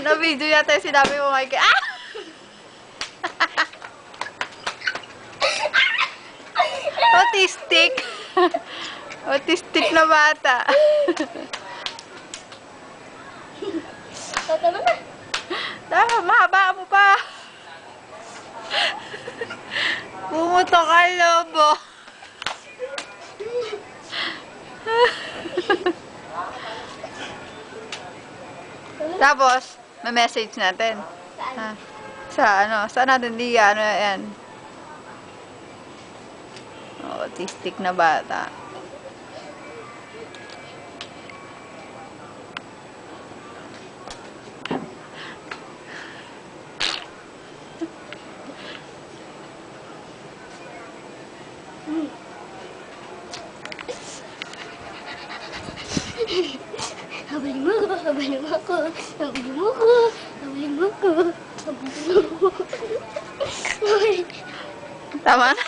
Na-video yata yung sinabi mo, Mike. Ah! Autistic. Autistic na bata. Tama na. Tama, mahaba mo pa. Bumuto ka, lobo. Tapos, may message natin. Saan? Saan natin yan? Autistic na bata. Habulin mo ako, habulin mo ako, habulin mo ako, habulin mo ako, habulin mo ako. Tama na.